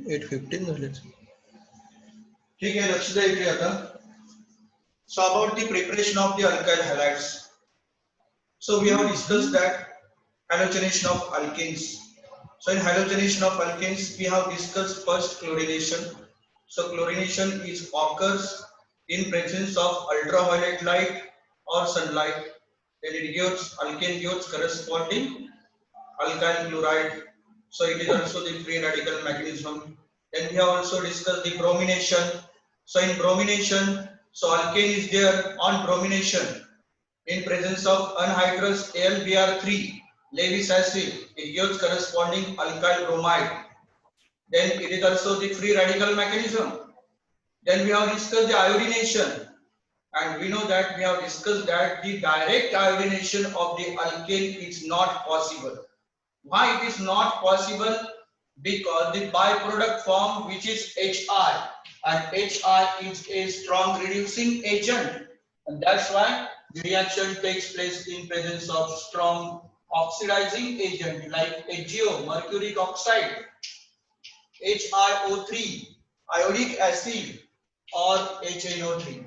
8:15 झालेच. ठीक आहे, लक्ष द्या इकडे आता. So about the preparation of the alkyl halides. So we have discussed that halogenation of alkenes. So in halogenation of alkenes, we have discussed first chlorination. So chlorination is occurs in presence of ultraviolet light or sunlight. Then it gives alkane gives corresponding alkyl chloride. So it is also the free radical mechanism. Then we have also discussed the bromination. So in bromination, so alkane is there on bromination in presence of anhydrous AlBr3 Lewis acid. It gives corresponding alkyl bromide. Then it is also the free radical mechanism. Then we have discussed the iodination, and we know that we have discussed that the direct iodination of the alkane is not possible. Why it is not possible? Because the byproduct form, which is Hi, and Hi is a strong reducing agent, and that's why the reaction takes place in presence of strong oxidizing agent like HgO, mercuric oxide, HiO3, iodic acid, or HNO3.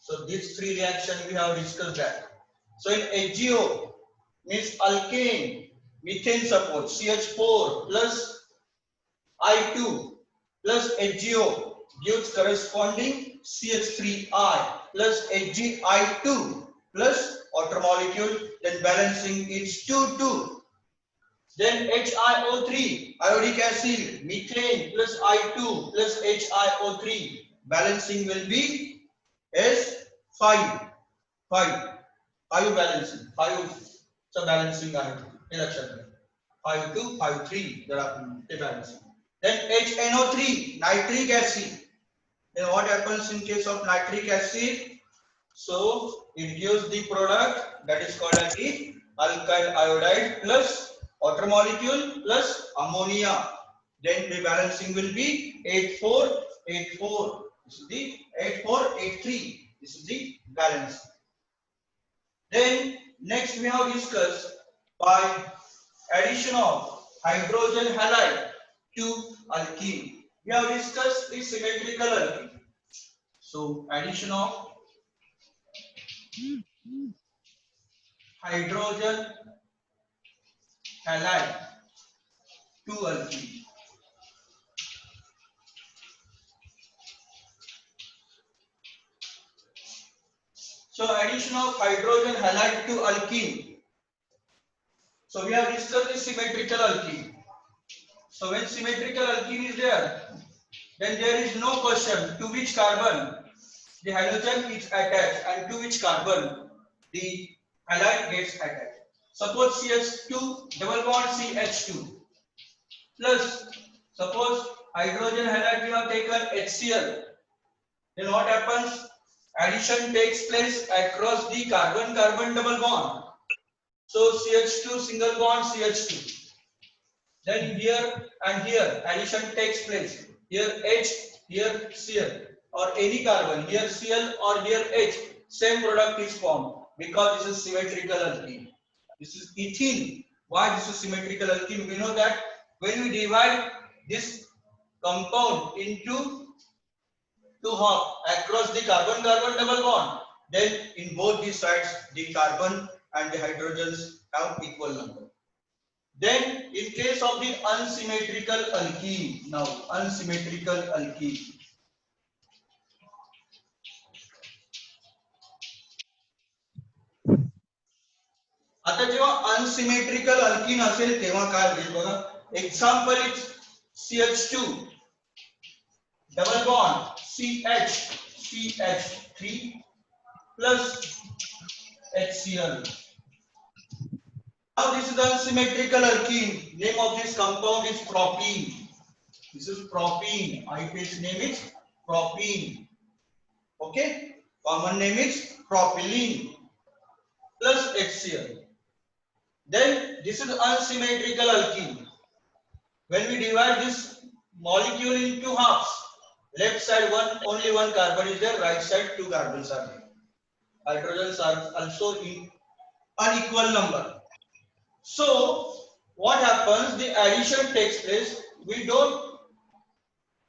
So these three reactions we have discussed that. So in HgO means alkane, methane support, CH4 plus I2 plus HgO gives corresponding CH3I plus HgI2 plus water molecule, then balancing is 2,2. Then HiO3, iodic acid, methane plus I2 plus HiO3, balancing will be S5. 5 balancing, 5 चा balancing आहे, हे लक्षात घ्या. 5 2 5 3 जर आपण ते balancing. Then HNO3, nitric acid. Then what happens in case of nitric acid? So it gives the product that is called as the alkyl iodide plus water molecule plus ammonia. Then the balancing will be 8,4 8,4. This is the 8,4 8,3. This is the balance. Then next we have discussed by addition of hydrogen halide to alkene. We have discussed the symmetrical alkene. So addition of hydrogen halide to alkene. So addition of hydrogen halide to alkene. So we have discussed the symmetrical alkene. So when symmetrical alkene is there, then there is no question to which carbon the halogen is attached and to which carbon the halide gets attached. Suppose CH2 double bond CH2 plus suppose hydrogen halide we have taken HCl. Then what happens? Addition takes place across the carbon-carbon double bond. So CH2 single bond CH2. Then here and here addition takes place. Here H, here Cl, or any carbon, here Cl or here H, same product is formed because this is symmetrical alkene. This is ethene. Why this is symmetrical alkene? We know that when we divide this compound into two half across the carbon-carbon double bond, then in both these sides the carbon and the hydrogens have equal number. Then in case of the unsymmetrical alkene, now unsymmetrical alkene. आता जेव्हा unsymmetrical alkene असेल तेव्हा काय होईल बघा. Example is CH2 double bond CH3 plus HCl. Now this is the unsymmetrical alkene. Name of this compound is propene. This is propene. IPH name is propene. Okay. Common name is propylene plus HCl. Then this is unsymmetrical alkene. When we divide this molecule in two halves, left side only one carbon is there, right side two carbons are there. Hydrogens are also in unequal number. So what happens? The addition takes place. We don't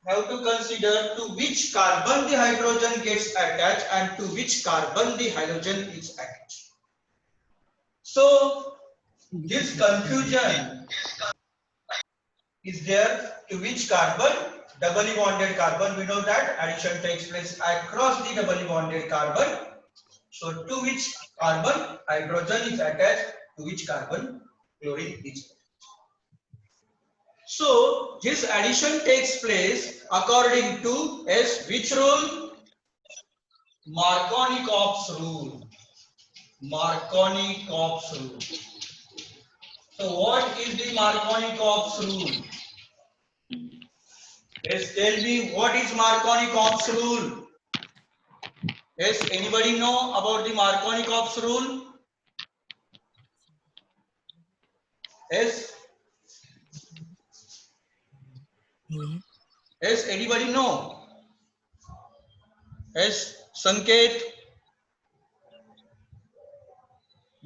have to consider to which carbon the hydrogen gets attached and to which carbon the halogen is attached. So this confusion is there to which carbon, doubly bonded carbon, we know that addition takes place across the doubly bonded carbon. So to which carbon hydrogen is attached, to which carbon chlorine is attached. So this addition takes place according to which rule? Markovnikov's rule. Markovnikov's rule. So what is the Markovnikov's rule? Yes, tell me what is Markovnikov's rule? Yes, anybody know about the Markovnikov's rule? Yes. Yes, anybody know? Yes, Sanket,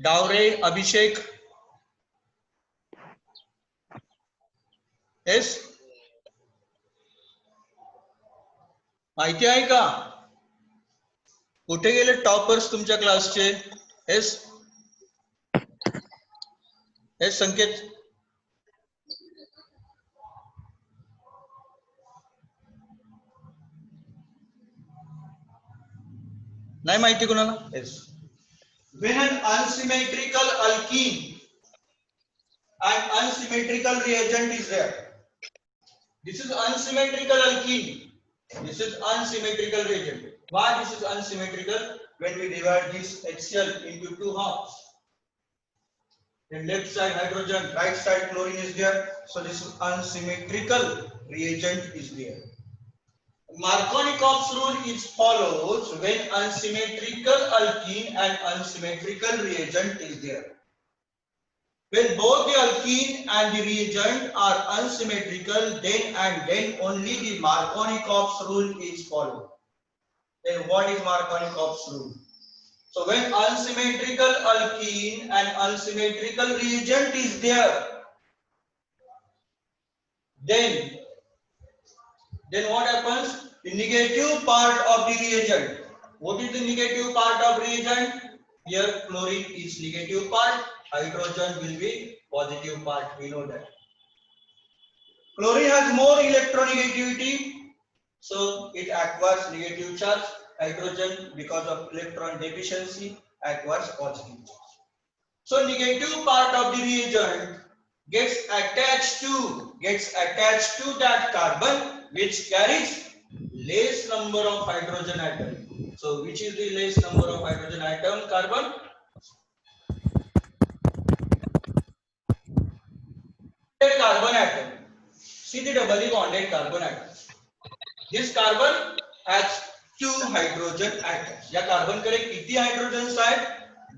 Daure, Abhishek. Yes. माहिती आहे का? कुठे गेले toppers तुमच्या क्लासचे? Yes yes संकेत, नाही माहिती कोणाला? Yes. When an unsymmetrical alkene and unsymmetrical reagent is there, this is unsymmetrical alkene, this is unsymmetrical reagent. Why this is unsymmetrical? When we divide this HCl into two halves, then left side hydrogen, right side chlorine is there, so this is unsymmetrical reagent is there. Markovnikov's rule is follows when unsymmetrical alkene and unsymmetrical reagent is there. When both the alkene and the reagent are unsymmetrical, then and then only the Markovnikov's rule is followed. Then what is Markovnikov's rule? So when unsymmetrical alkene and unsymmetrical reagent is there, then what happens? The negative part of the reagent. What is the negative part of reagent? Here chlorine is negative part, hydrogen will be positive part. We know that. Chlorine has more electronegativity, so it acquires negative charge. Hydrogen, because of electron deficiency, acquires positive charge. So negative part of the reagent gets attached to that carbon which carries less number of hydrogen atom. So which is the less number of hydrogen atom? Carbon. Carbon atom. See the doubly bonded carbon atom. This carbon has two hydrogen atoms. या carbon कडे किती hydrogens आहेत?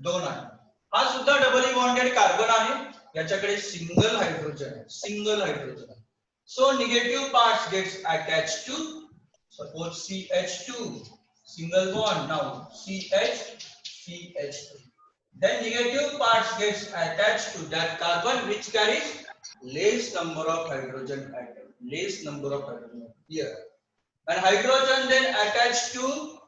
दोन आहेत. हा सुद्धा doubly bonded carbon आहे, याच्याकडे सिंगल हायड्रोजन आहे, single hydrogen. So negative parts gets attached to, suppose CH2, single bond, now CH3. Then negative parts gets attached to that carbon which carries less number of hydrogen atom, less number of hydrogen here. And hydrogen then attached to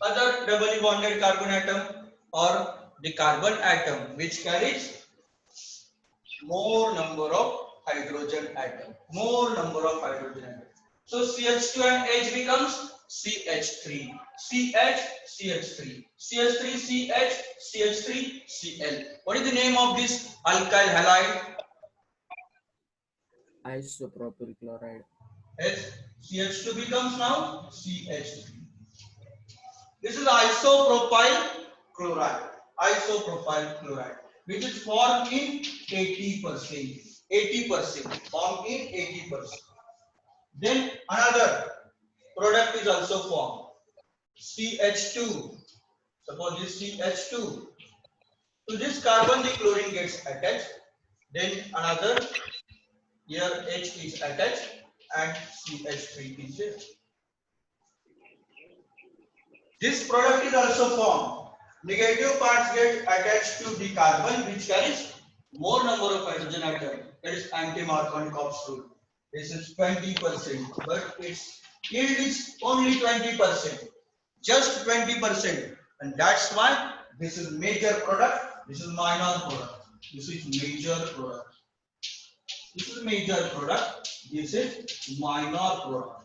other doubly bonded carbon atom or the carbon atom which carries more number of hydrogen atom, more number of hydrogen atom. So CH2 and H becomes CH3, CH, CH3, CH3, CH, CH3, Cl. What is the name of this alkyl halide? Isopropyl chloride. Yes, CH2 becomes now CH3. This is isopropyl chloride. Isopropyl chloride, which is formed in 80%. 80% formed in 80%. Then another product is also formed. CH2. Suppose this CH2. To this carbon the chlorine gets attached. Then another here H is attached and CH3 is there. This product is also formed. Negative parts get attached to the carbon which carries more number of hydrogen atom. That is anti-Markovnikov's rule. This is 20%, but its yield is only 20%, just 20%, and that's why this is major product, this is minor product, this is major product, this is major product, this is minor product.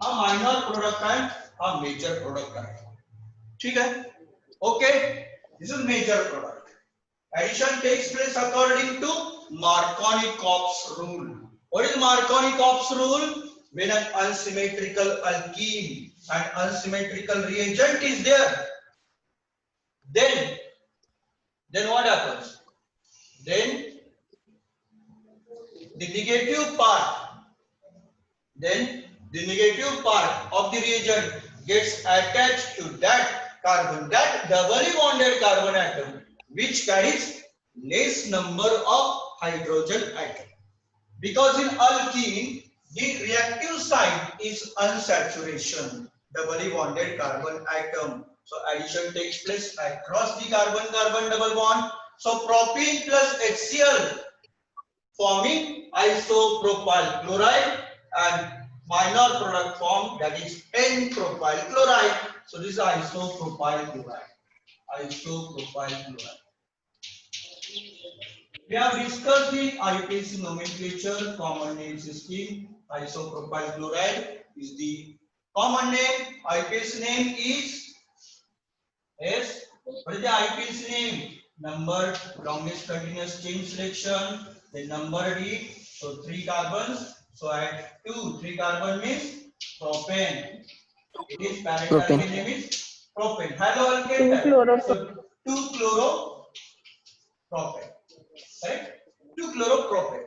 हा minor product है, हा major product है, ठीक है? Okay, this is major product. Addition takes place according to Marconi-Cox rule. What is Marconi-Cox rule? When an unsymmetrical alkene and unsymmetrical reagent is there, then what happens? Then the negative part, of the reagent gets attached to that carbon, that doubly bonded carbon atom, which carries less number of hydrogen atom. Because in alkene, the reactive site is unsaturation, doubly bonded carbon atom. So addition takes place across the carbon-carbon double bond. So propene plus HCl forming isopropyl chloride and minor product form, that is N-propyl chloride. So this is isopropyl chloride. Isopropyl chloride. We have discussed the IPC nomenclature, common name system. Isopropyl chloride is the common name. IPC name is S. What is the IPC name? Number, longest continuous chain selection. The number D. So 3 carbons. So at 3 carbon means propane. It is parent alkane name is propane. Haloalkane. So 2-chloropropane. Right? 2-chloropropane.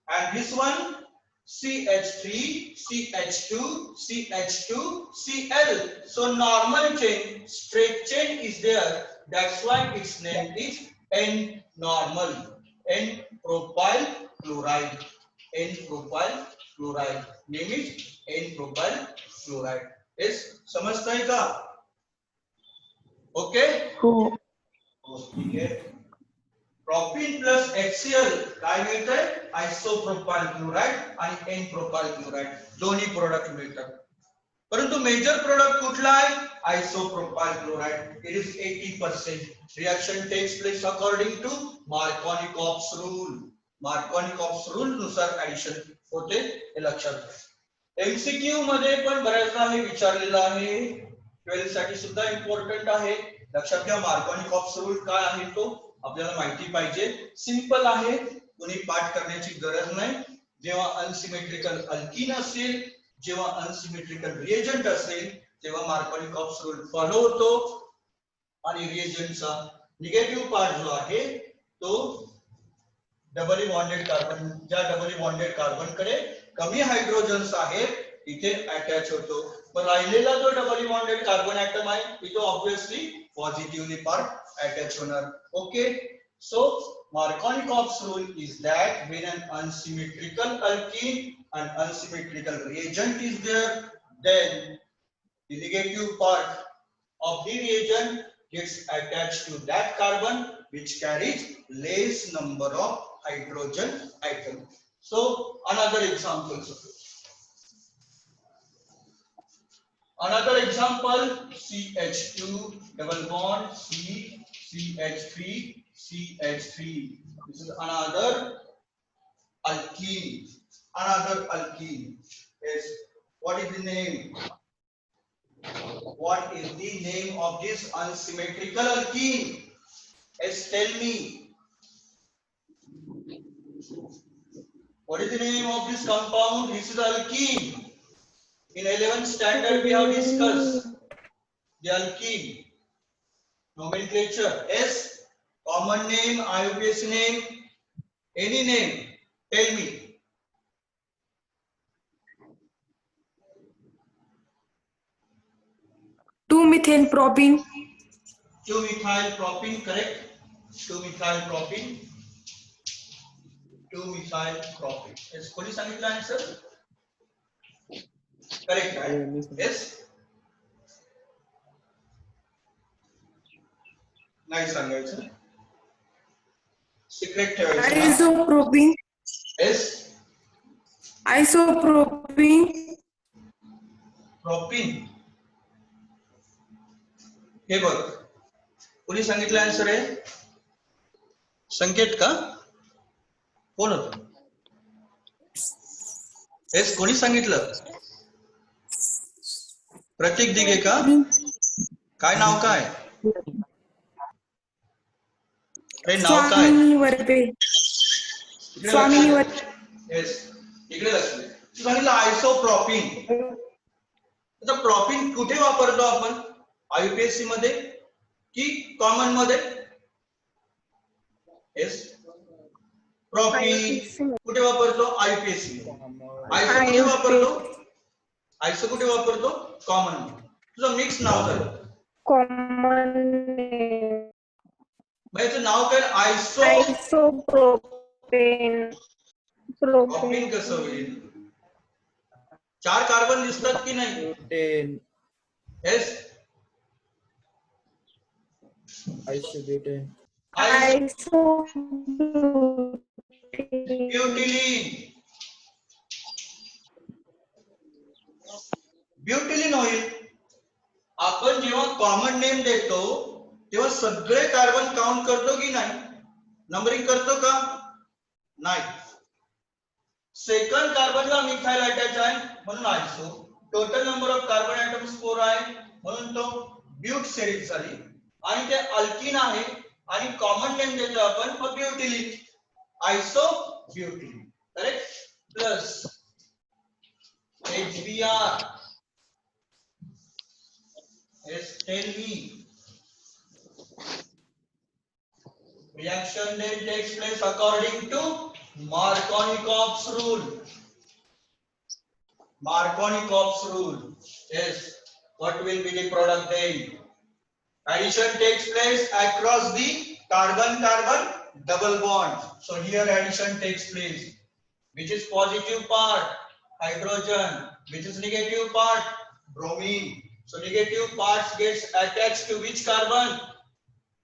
And this one CH3, CH2, CH2, Cl. So normal chain, straight chain is there. That's why its name is N-normal. N-propyl chloride. N-propyl chloride. Name is N-propyl chloride. Yes, समझता है क्या? Okay? ठीक है. Propene plus HCl काय मिळतंय? Isopropyl chloride आणि N-propyl chloride दोन्ही product मिळतात. परंतु मेजर प्रोडक्ट कुठला आहे? Isopropyl chloride. It is 80%. Reaction takes place according to Marconi-Cox rule. Marconi-Cox rule नुसार addition होते, हे लक्षात घ्या. MCQ मध्ये पण बऱ्याचदा हे विचारलेलं आहे. 12 साठी सुद्धा इम्पॉर्टंट आहे. लक्षात घ्या Marconi-Cox rule काय आहे तो आपल्याला माहिती पाहिजे. सिंपल आहे, कोणी पाठ करण्याची गरज नाही. जेव्हा अनसिमेट्रिकल अल्कीन असेल, जेव्हा अनसिमेट्रिकल रिएजंट असेल, तेव्हा Marconi-Cox रूल फॉलो होतो आणि रिएजंटचा निगेटिव्ह पार्ट जो आहे तो डबली बॉन्डेड कार्बन, ज्या डबली बॉन्डेड कार्बन कडे कमी हायड्रोजन्स आहेत इथे अटॅच होतो. पण राहिलेला जो डबली बॉन्डेड कार्बन ऍटम आहे इथे ऑब्वियसली पॉझिटिव्हली पार्ट अटॅच होणार. Okay, so Marconi-Cox rule is that when an unsymmetrical alkene and unsymmetrical reagent is there, then the negative part of the reagent gets attached to that carbon which carries less number of hydrogen atoms. So another example, CH2 double bond C, CH3, CH3. This is another alkene. Yes. What is the name? What is the name of this unsymmetrical alkene? Yes, tell me. What is the name of this compound? This is alkene. In 11th standard we have discussed the alkene nomenclature. S, common name, IUPAC name, any name. Tell me. 2-methylpropene. 2-methylpropene, correct. 2-methylpropene. 2-methylpropene. Yes, कोणी सांगितलं answer? Correct, right? Yes. नाही सांगायचं. Secrete ठेवायचं. Isopropene. Yes. Isopropene. Propyne. हे बघ, कोणी सांगितलं answer आहे? संकेत का? कोण होत? हेच कोणी सांगितलं? प्रतीक दिघे का? काय नाव काय? अरे नाव काय? स्वामिनी वर्बे. स्वामिनी वर्बे. येस, इकडे लक्ष दे. तू सांगितलं आयसोप्रोपिन. आता प्रोपिन कुठे वापरतो आपण? आयुपीएससी मध्ये की कॉमन मध्ये? येस, प्रोपिन कुठे वापरतो? आयुपीएससी मध्ये. आयसो कुठे वापरतो? आयसो कुठे वापरतो? कॉमन मध्ये. तुझं मिक्स नाव काय? कॉमन याचं नाव काय? आयसो आयसोप्रोपेन. प्रोपिन कसं होईल? 4 कार्बन दिसतात की नाही? Butane, yes, isobutane, ब्युटिलिन. ब्युटिलिन होईल. आपण जेव्हा कॉमन नेम देतो तेव्हा सगळे कार्बन काउंट करतो की नाही? नंबरिंग करतो का? नाही. सेकंड कार्बनला मिथाइल अटॅच आहे म्हणून iso. Total number of carbon atoms 4 आहे म्हणून तो ब्यूट सिरीज झाली. आणि ते अल्किन आहे आणि कॉमन नेम देतो आपण for butylene. Iso butylene. Correct. Plus HBr. Yes, tell me. Reaction then takes place according to Markovnikov's rule. Markovnikov's rule. Yes. What will be the product then? Addition takes place across the carbon-carbon double bond. So here addition takes place. Which is positive part? Hydrogen. Which is negative part? Bromine. So negative parts gets attached to which carbon?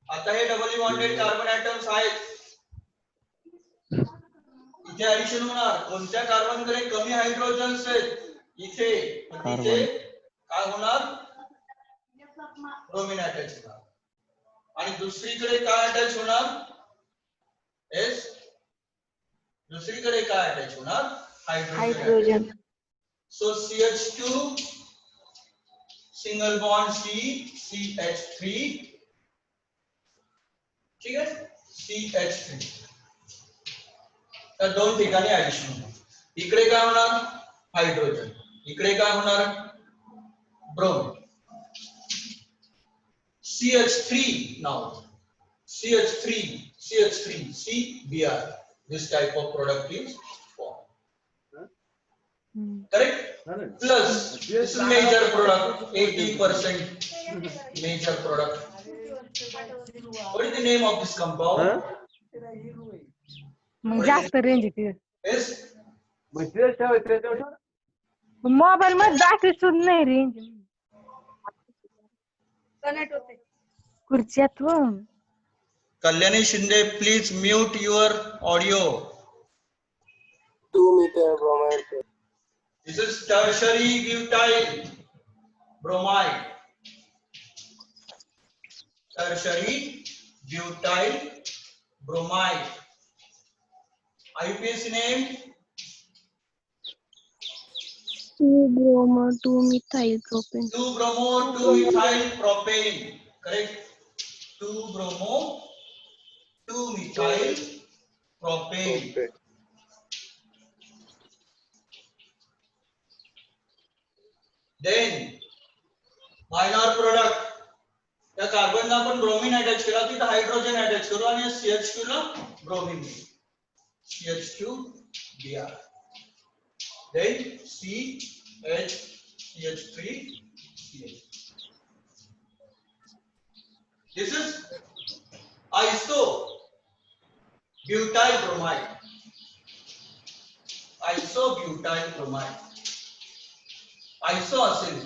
आता हे doubly bonded carbon atoms आहेत. इथे addition होणार. कोणत्या carbon कडे कमी hydrogens आहेत? इथे. इथे काय होणार? ब्रोमीन अटॅच होणार. आणि दुसरीकडे काय अटॅच होणार? एस, दुसरीकडे काय अटॅच होणार? हायड्रोजन. सो CH2 सिंगल बॉन्ड CH3. ठीक आहे, CH3. तर दोन ठिकाणी ऍडिशन होणार. इकडे काय होणार? हायड्रोजन. इकडे काय होणार? Bromine. CH3 now. CH3, CBr. This type of product is formed. Correct? Plus, this is major product, 80% major product. What is the name of this compound? मग जास्त रेंज येते. Yes. मोबाईल मध्ये दाखवत नाही रेंज. खुर्च्यात हो. Kalyani Shinde, please mute your audio. 2-methyl bromide. This is tertiary butyl bromide. Tertiary butyl bromide. IUPAC name? 2-bromo 2-methyl propane. 2-bromo 2-methyl propane. Correct. 2-bromo 2-methyl propane. Then minor product. त्या कार्बनला आपण bromine attach केला, तिथे hydrogen attach करू आणि CH2 ला bromine देऊ. CH2Br. Then CH3 CH. This is isobutyl bromide. Isobutyl bromide. Iso असेल.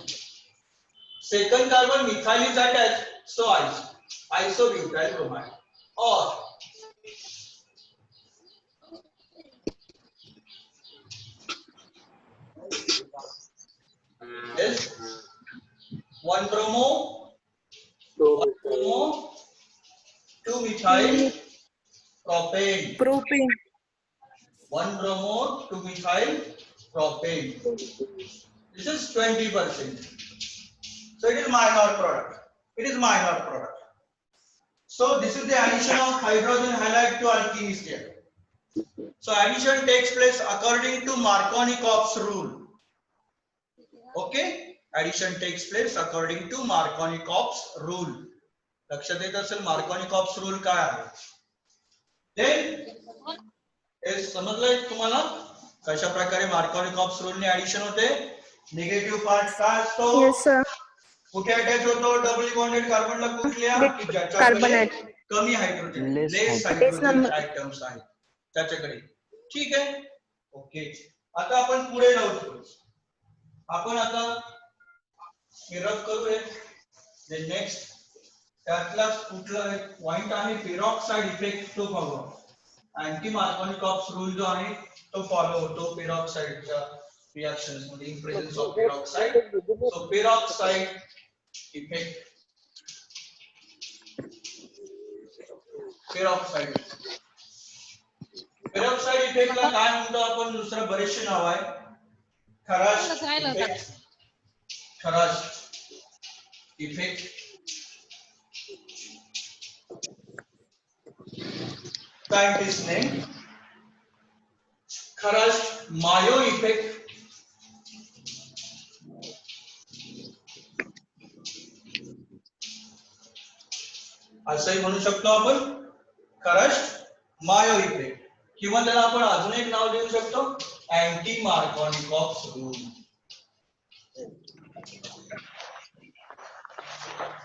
Second carbon methyl is attached, so isobutyl bromide. Or is 1 bromo, 2 methyl propane. Propane. 1 bromo, 2 methyl propane. This is 20%. So it is minor product. It is minor product. So this is the addition of hydrogen halide to alkene is there. So addition takes place according to Markovnikov's rule. Okay? Addition takes place according to Markovnikov's rule. लक्षात येत असेल Markovnikov's rule काय आहे? Then हे समजलंय तुम्हाला कशा प्रकारे Markovnikov's rule ने addition होते? निगेटिव्ह पार्ट काय असतो? Yes, sir. कुठे अटॅच होतो? डबल बॉन्डेड कार्बनला कुठल्या? की ज्याच्याकडे कार्बोनेट. कमी hydrogen, Less less hydrogen. Hydrogen items आहेत त्याच्याकडे. ठीक आहे? ओके. आता आपण पुढे जाऊ. आपण आता रब करूया. द नेक्स्ट त्यातला कुठला पॉइंट आहे पेरॉक्साइड इफेक्ट तो पाहू. अँटी मार्कोनिकॉव्स रूल जो आहे तो फॉलो होतो पेरॉक्साइडच्या रिएक्शन्स मध्ये in presence of peroxide. So peroxide effect, peroxide इफेक्टला काय म्हणतो आपण? दुसरं बरेचसे नाव आहे. खराश इफेक्ट, खराश इफेक्ट, साइंटिस्ट नेम खराश मायो इफेक्ट, असंही म्हणू शकतो आपण खराश मायो इफेक्ट, किंवा त्याला आपण अजून एक नाव देऊ शकतो anti Markovnikov's rule.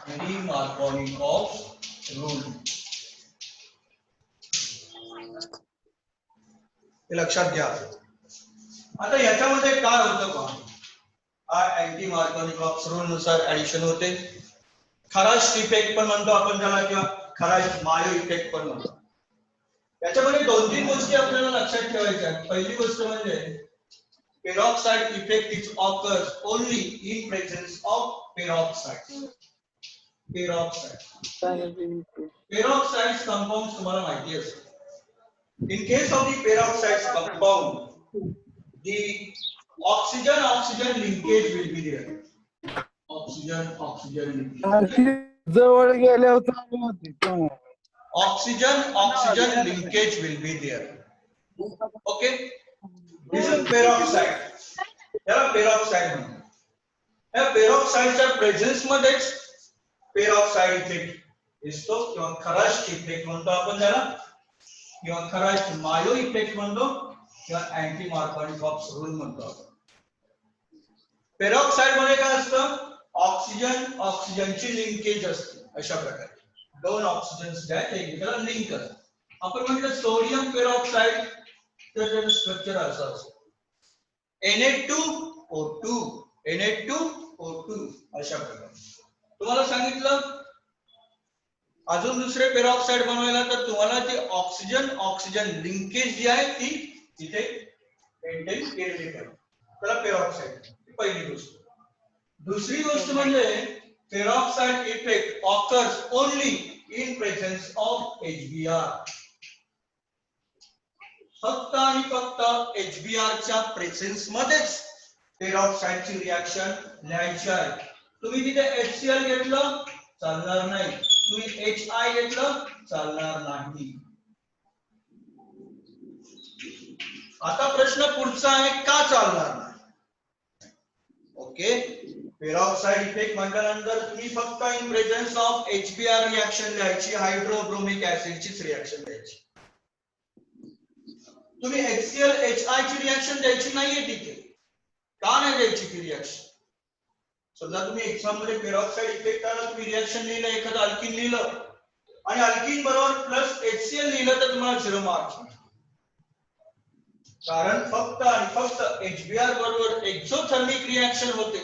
Anti Markovnikov's rule हे लक्षात घ्या. आता याच्यामध्ये काय होतं पहा, अँटी मार्कोनिकॉव्स रूल नुसार ऍडिशन होते. खराश इफेक्ट पण म्हणतो आपण त्याला, किंवा खराश मायो इफेक्ट पण म्हणतो. याच्यामध्ये 2-3 गोष्टी आपल्याला लक्षात ठेवायच्या. पहिली गोष्ट म्हणजे peroxide effect is occurs only in presence of peroxide. Peroxides compounds तुम्हाला माहिती असेल. In case of the peroxides compound, the oxygen linkage will be there. Oxygen linkage. जवळ गेले होते. Oxygen linkage will be there. Okay. This is peroxide. याला peroxide म्हणतात. या peroxideच्या presence मध्येच peroxide इफेक्ट असतो, किंवा खराश इफेक्ट म्हणतो आपण त्याला, किंवा खराश मायो इफेक्ट म्हणतो, किंवा अँटी मार्कोनिकॉव्स रूल म्हणतो आपण. पेरॉक्साइड मध्ये काय असतं? ऑक्सिजनची लिंकेज असते. अशा प्रकारे 2 ऑक्सिजन्स द्या एकमेकाला लिंक करतात. आपण म्हटलं सोडियम पेरॉक्साइड, तर त्याचं स्ट्रक्चर असं असतं Na2O2 अशा प्रकारे. तुम्हाला सांगितलं अजून दुसरे पेरॉक्साइड बनवायला, तर तुम्हाला ते ऑक्सिजन लिंकेज जी आहे ती इथे मेंटेन केलेली पाहिजे. त्याला पेरॉक्साइड पहिली गोष्ट. दुसरी गोष्ट म्हणजे peroxide effect occurs only in presence of HBr. फक्त आणि फक्त HBr च्या प्रेझेन्स मध्येच पेरॉक्साइडची रिएक्शन लिहायची आहे. तुम्ही तिथे HCl घेतलं चालणार नाही, तुम्ही HI घेतलं चालणार नाही. आता प्रश्न पुढचा आहे, का चालणार नाही? ओके. पेरॉक्साइड इफेक्ट म्हटल्यानंतर तुम्ही फक्त इन प्रेझेन्स ऑफ HBr रिएक्शन लिहायची, हायड्रोब्रोमिक ऍसिडचीच रिएक्शन द्यायची. तुम्ही HCl HI ची रिएक्शन द्यायची नाहीये तिथे. का नाही द्यायची ती रिएक्शन? समजा तुम्ही एक्झाम मध्ये पेरॉक्साइड इफेक्ट आला, तुम्ही रिएक्शन लिहिलं, एखादं अल्किन लिहिलं आणि अल्किन बरोबर प्लस HCl लिहिलं, तर तुम्हाला 0 मार्क्स. कारण फक्त आणि फक्त HBr बरोबर एक्झोथर्मिक रिएक्शन होते.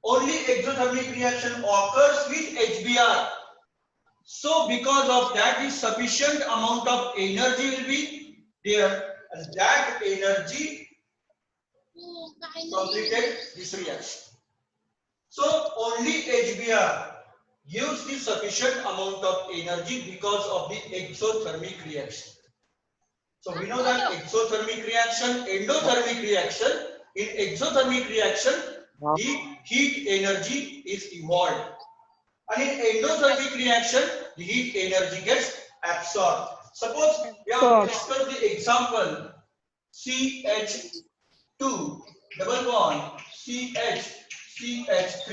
Only exothermic reaction occurs with HBr. So because of that, the sufficient amount of energy will be there, and that energy completed this reaction. So only HBr gives the sufficient amount of energy because of the exothermic reaction. So we know that exothermic reaction, endothermic reaction. In exothermic reaction, the heat energy is evolved, and in endothermic reaction, the heat energy gets absorbed. Suppose we have discussed the example CH2 double bond CH3.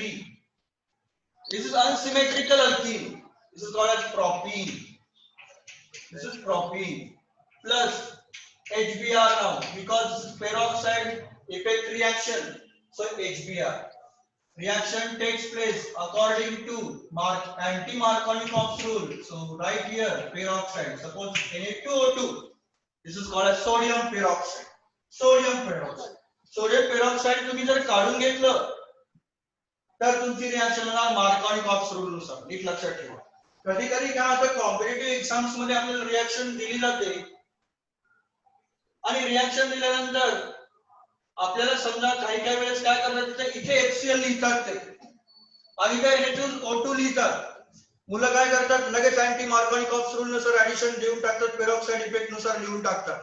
This is unsymmetrical alkene. This is called as propene. This is propene plus HBr now, because this is peroxide effect reaction. So HBr reaction takes place according to anti-Markovnikov rule. So right here peroxide. Suppose Na2O2. This is called as sodium peroxide. Sodium peroxide. Sodium peroxide तुम्ही जर काढून घेतलं तर तुमची reaction होणार मार्कोव्निकॉफ rule नुसार. NEET लक्षात ठेवा. कधी कधी काय होतं कॉम्पिटिटिव्ह एक्झाम्स मध्ये आपल्याला रिएक्शन दिली जाते आणि रिएक्शन दिल्यानंतर आपल्याला समजा काही वेळेस काय करतात इथे HCl लिहितात ते आणि काय Na2O2 लिहितात. मुलं काय करतात लगेच अँटी मार्कोव्निकॉफ रूल नुसार ऍडिशन देऊन टाकतात, पेरॉक्साइड इफेक्ट नुसार लिहून टाकतात.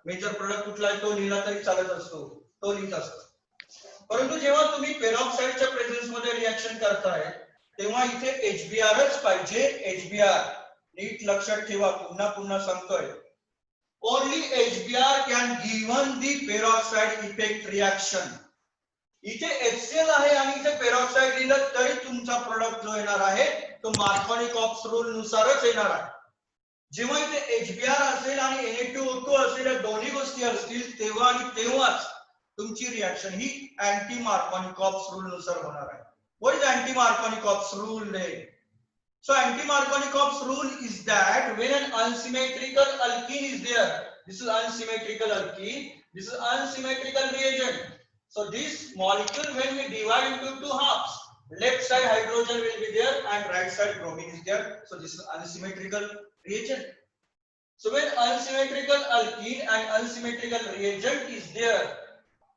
मेजर प्रोडक्ट कुठला आहे तो लिहिला तरी चालत असतो, तो लिहित असतो. परंतु जेव्हा तुम्ही पेरॉक्साइडच्या प्रेझेन्स मध्ये रिएक्शन करताय तेव्हा इथे HBrच पाहिजे. HBr नीट लक्षात ठेवा, पुन्हा पुन्हा सांगतोय. Only HBr can given the peroxide effect reaction. इथे HCl आहे आणि इथे पेरॉक्साइड लिहिलं तरी तुमचा प्रोडक्ट जो येणार आहे तो मार्कोव्निकॉफ रूल नुसारच येणार आहे. जेव्हा इथे HBr असेल आणि Na2O2 असेल या दोन्ही गोष्टी असतील तेव्हा आणि तेव्हाच तुमची रिएक्शन ही अँटी मार्कोव्निकॉफ रूल नुसार होणार आहे. What is anti Markovnikov rule? So anti-Markovnikov rule is that when an unsymmetrical alkene is there, this is unsymmetrical alkene, this is unsymmetrical reagent. So this molecule when we divide into two halves, left side hydrogen will be there and right side bromine is there. So this is unsymmetrical reagent. So when unsymmetrical alkene and unsymmetrical reagent is there,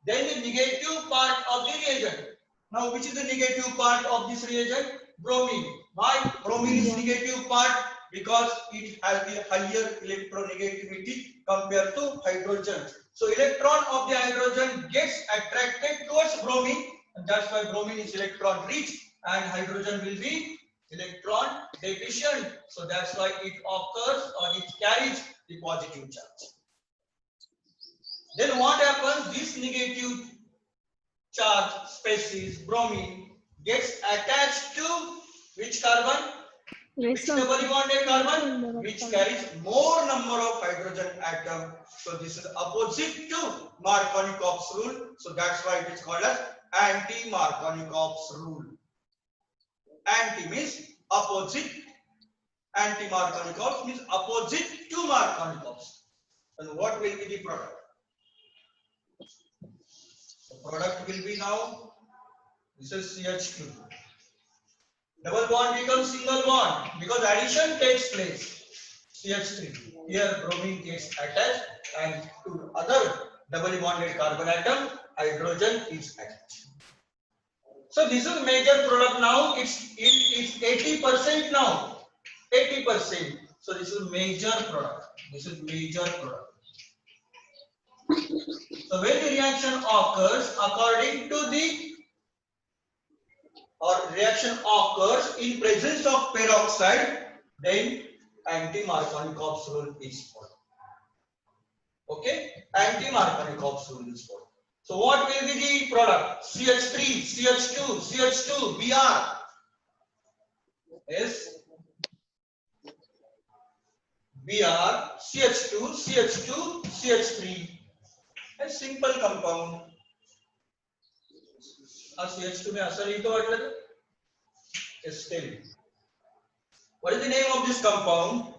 then the negative part of the reagent. Now which is the negative part of this reagent? Bromine. Why bromine is negative part? Because it has the higher electronegativity compared to hydrogen. So electron of the hydrogen gets attracted towards bromine, and that's why bromine is electron rich and hydrogen will be electron deficient. So that's why it occurs or it carries the positive charge. Then what happens? This negative charge species bromine gets attached to which carbon? Which doubly bonded carbon? Which carries more number of hydrogen atom. So this is opposite to Markovnikov's rule. So that's why it is called as anti-Markovnikov's rule. Anti means opposite. Anti-Markovnikov means opposite to Markovnikov's. And what will be the product? The product will be now, this is CH2. Double bond becomes single bond because addition takes place. CH3. Here bromine gets attached and to other doubly bonded carbon atom, hydrogen is attached. So this is major product now. It's 80% now. 80%. So this is major product. This is major product. So when the reaction occurs according to the reaction occurs in presence of peroxide, then anti-Markovnikov's rule is followed. Okay, anti-Markovnikov's rule is followed. So what will be the product? CH3, CH2, CH2, Br. Yes, Br, CH2, CH2, CH3. A simple compound. CH2 में असर ही तो वाटलं Estelle. What is the name of this compound?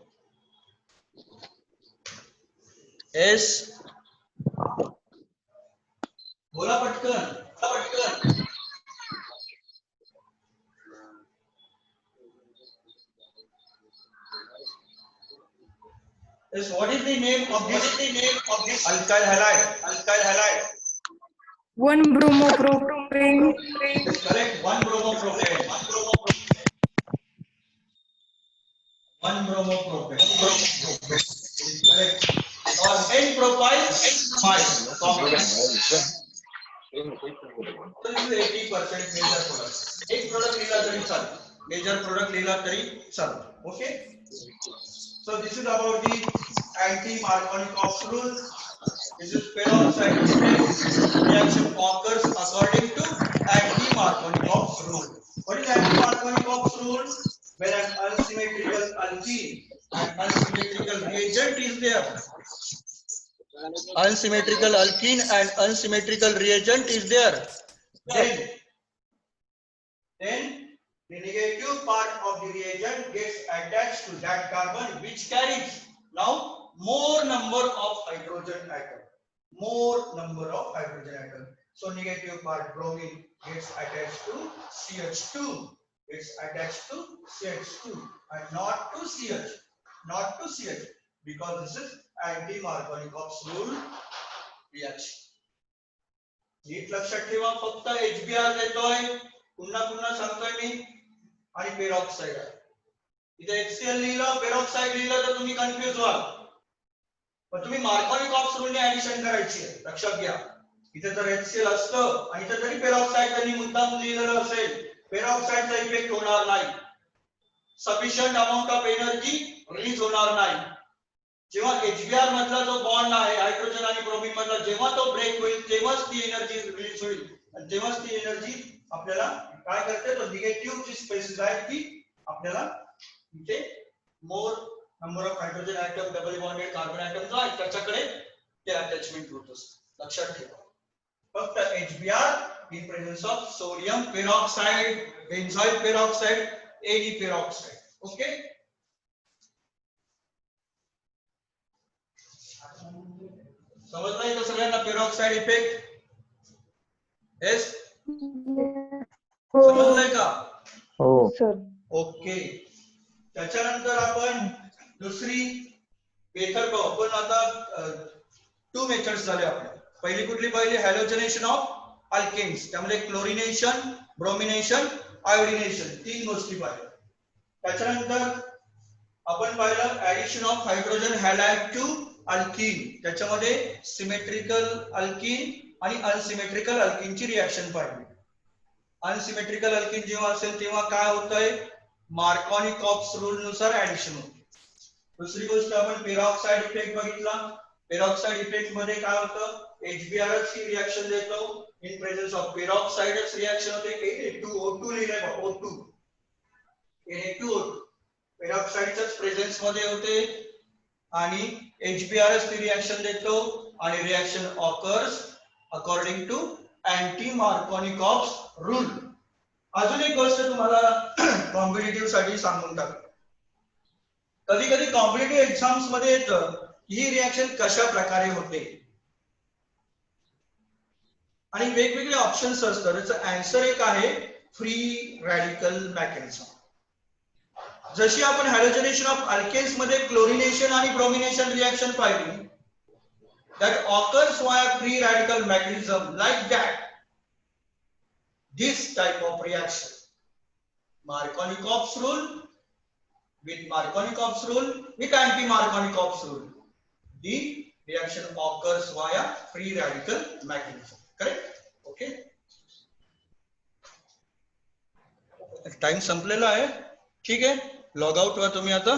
S. बोला पटकन. Yes, what is the name of this alkyl halide? 1 bromopropane. Correct. 1 bromopropane. 1 bromopropane. Correct. Or N-propyl amide. Common. So this is 80% major product. एक product लिहिला तरी चालेल. Major product लिहिला तरी चालेल. Okay. So this is about the anti-Markovnikov rule. This is peroxide reaction occurs according to anti-Markovnikov rule. What is anti-Markovnikov rule? When an unsymmetrical alkene and unsymmetrical reagent is there. Unsymmetrical alkene and unsymmetrical reagent is there. Then the negative part of the reagent gets attached to that carbon which carries now more number of hydrogen atom. More number of hydrogen atom. So negative part bromine gets attached to CH2. It's attached to CH2 and not to CH. Not to CH because this is anti-Markovnikov's rule reaction. नीट लक्षात ठेवा फक्त HBr देतोय पुन्हा पुन्हा सांगतोय मी आणि peroxide आहे इथे HCl लिहिलं पेरॉक्साइड लिहिलं तर तुम्ही कन्फ्युज व्हाल पण तुम्ही मार्कोनिकॉव्स रूलने ऍडिशन करायची आहे लक्षात घ्या इथे तर HCl असतं आणि इथे तरी पेरॉक्साइड त्यांनी मुद्दाम लिहिलेलं असेल पेरॉक्साइडचा इफेक्ट होणार नाही sufficient amount of energy release होणार नाही जेव्हा HBr मधला जो बॉन्ड आहे हायड्रोजन आणि ब्रोमीन मधला जेव्हा तो ब्रेक होईल तेव्हाच ती एनर्जी रिलीज होईल आणि तेव्हाच ती एनर्जी आपल्याला काय करते तो निगेटिव्ह जी स्पेसिस आहे ती आपल्याला इथे more number of hydrogen atom double bonded carbon atom जो आहे त्याच्याकडे ते अटॅचमेंट होत असते लक्षात ठेवा फक्त HBr in presence of sodium peroxide benzoyl peroxide Ag peroxide okay समजलंय का सगळ्यांना पेरॉक्साइड इफेक्ट येस समजलंय का हो सर ओके त्याच्यानंतर आपण दुसरी मेथड पाहू आपण आता 2 मेथड्स झाले आपले पहिली कुठली पहिली हॅलोजनेशन ऑफ अल्केन्स त्यामध्ये क्लोरिनेशन ब्रोमिनेशन आयोडिनेशन 3 गोष्टी पाहिल्या त्याच्यानंतर आपण पाहिलं addition of hydrogen halide to alkene त्याच्यामध्ये सिमेट्रिकल अल्कीन आणि अनसिमेट्रिकल अल्कीनची रिएक्शन पाहिली अनसिमेट्रिकल अल्कीन जेव्हा असेल तेव्हा काय होतंय मार्कोनिकॉव्स रूल नुसार ऍडिशन होते दुसरी गोष्ट आपण पेरॉक्साइड इफेक्ट बघितला पेरॉक्साइड इफेक्ट मध्ये काय होतं HBr ची रिएक्शन देतो इन प्रेझेन्स ऑफ पेरॉक्साइडच रिएक्शन होते Na2O2 लिहिलंय बघा O2 Na2O2 पेरॉक्साइडच्याच प्रेझेन्स मध्ये होते आणि HBr ची रिएक्शन देतो आणि reaction occurs according to anti Markovnikov's rule अजून एक गोष्ट तुम्हाला कॉम्पिटिटिव्ह साठी सांगून टाकतो कधी कधी कॉम्पिटिटिव्ह एक्झाम्स मध्ये येतं ही रिएक्शन कशा प्रकारे होते आणि वेगवेगळे ऑप्शन्स असतात त्याचं आन्सर एक आहे फ्री रॅडिकल मेकॅनिझम जशी आपण हॅलोजनेशन ऑफ अल्केन्स मध्ये क्लोरिनेशन आणि ब्रोमिनेशन रिएक्शन पाहिली that occurs via free radical mechanism like that this type of reaction Markovnikov's rule with anti-Markovnikov's rule the reaction occurs via free radical mechanism correct okay time संपलेला आहे ठीक आहे log out व्हा तुम्ही आता